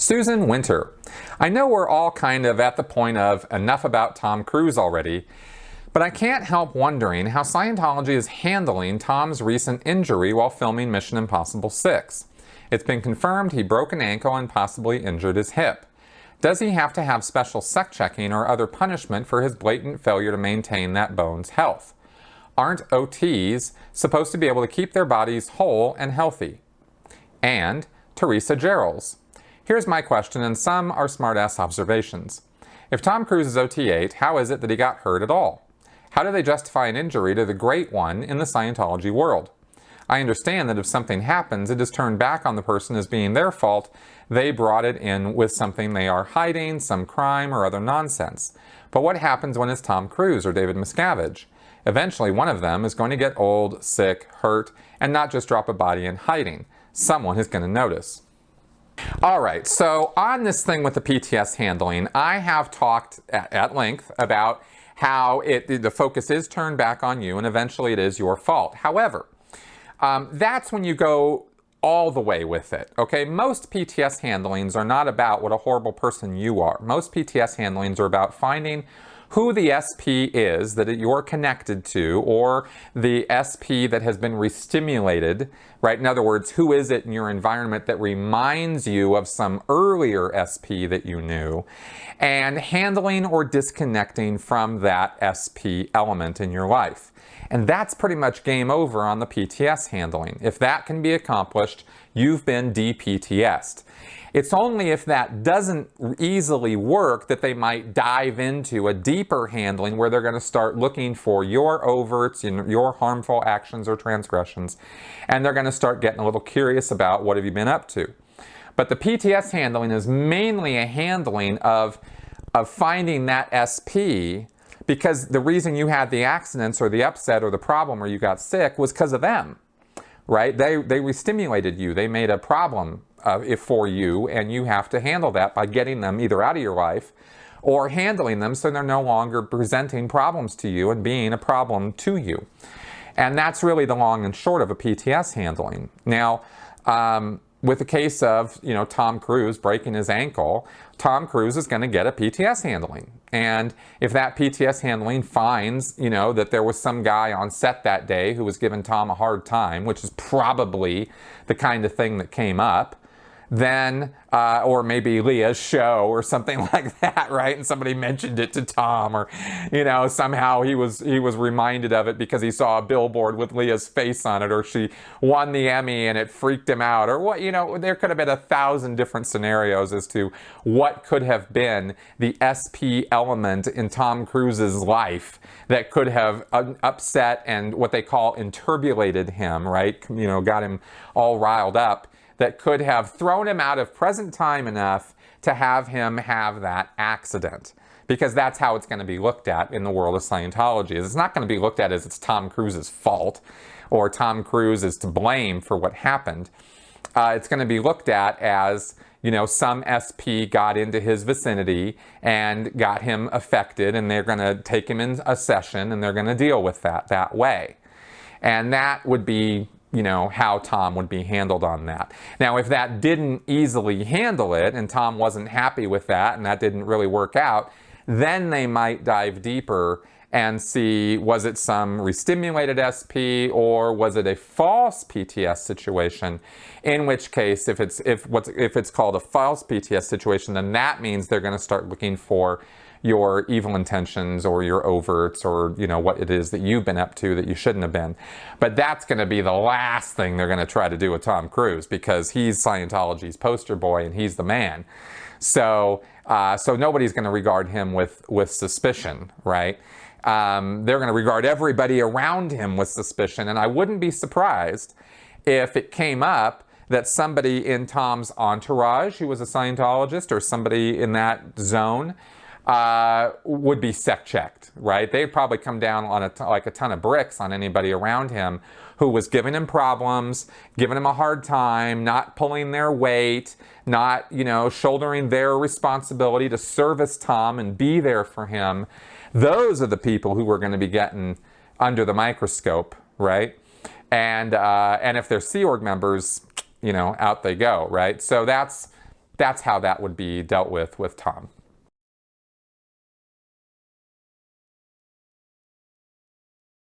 Susan Winter. I know we're all kind of at the point of enough about Tom Cruise already, but I can't help wondering how Scientology is handling Tom's recent injury while filming Mission Impossible 6. It's been confirmed he broke an ankle and possibly injured his hip. Does he have to have special sec checking or other punishment for his blatant failure to maintain that bone's health? Aren't OTs supposed to be able to keep their bodies whole and healthy? And Teresa Gerals. Here's my question, and some are smart-ass observations. If Tom Cruise is OT8, how is it that he got hurt at all? How do they justify an injury to the great one in the Scientology world? I understand that if something happens, it is turned back on the person as being their fault. They brought it in with something they are hiding, some crime or other nonsense. But what happens when it's Tom Cruise or David Miscavige? Eventually, one of them is going to get old, sick, hurt, and not just drop a body in hiding. Someone is going to notice. Alright, so on this thing with the PTS handling, I have talked at length about how the focus is turned back on you and eventually it is your fault. However, that's when you go all the way with it, okay? Most PTS handlings are not about what a horrible person you are. Most PTS handlings are about finding who the SP is that you're connected to, or the SP that has been restimulated, right? In other words, who is it in your environment that reminds you of some earlier SP that you knew, and handling or disconnecting from that SP element in your life. And that's pretty much game over on the PTS handling. If that can be accomplished, you've been de-PTS'd. It's only if that doesn't easily work that they might dive into a deeper handling where they're going to start looking for your overts, your harmful actions or transgressions, and they're going to start getting a little curious about what have you been up to. But the PTS handling is mainly a handling of finding that SP, because the reason you had the accidents or the upset or the problem or you got sick was because of them, right? They restimulated you. They made a problem for you, and you have to handle that by getting them either out of your life or handling them so they're no longer presenting problems to you and being a problem to you. And that's really the long and short of a PTS handling. Now, with the case of, Tom Cruise breaking his ankle, Tom Cruise is going to get a PTS handling. And if that PTS handling finds, that there was some guy on set that day who was giving Tom a hard time, which is probably the kind of thing that came up, then, or maybe Leah's show or something like that, right? And somebody mentioned it to Tom, or, somehow he was reminded of it because he saw a billboard with Leah's face on it, or she won the Emmy and it freaked him out, or what, there could have been 1,000 different scenarios as to what could have been the SP element in Tom Cruise's life that could have upset and what they call interbulated him, right? Got him all riled up, that could have thrown him out of present time enough to have him have that accident. Because that's how it's going to be looked at in the world of Scientology. It's not going to be looked at as it's Tom Cruise's fault or Tom Cruise is to blame for what happened. It's going to be looked at as, some SP got into his vicinity and got him affected, and they're going to take him in a session and they're going to deal with that way. And that would be how Tom would be handled on that. Now, if that didn't easily handle it and Tom wasn't happy with that and that didn't really work out, then they might dive deeper and see, was it some restimulated SP or was it a false PTS situation? In which case, if it's called a false PTS situation, then that means they're going to start looking for your evil intentions or your overts or what it is that you've been up to that you shouldn't have been. But that's going to be the last thing they're going to try to do with Tom Cruise, because he's Scientology's poster boy and he's the man. So nobody's going to regard him with suspicion, right? They're going to regard everybody around him with suspicion, and I wouldn't be surprised if it came up that somebody in Tom's entourage who was a Scientologist or somebody in that zone would be sec checked, right? They'd probably come down on like a ton of bricks on anybody around him who was giving him problems, giving him a hard time, not pulling their weight, not, shouldering their responsibility to service Tom and be there for him. Those are the people who are going to be getting under the microscope, right? And if they're Sea Org members, out they go, right? So that's that's how that would be dealt with Tom.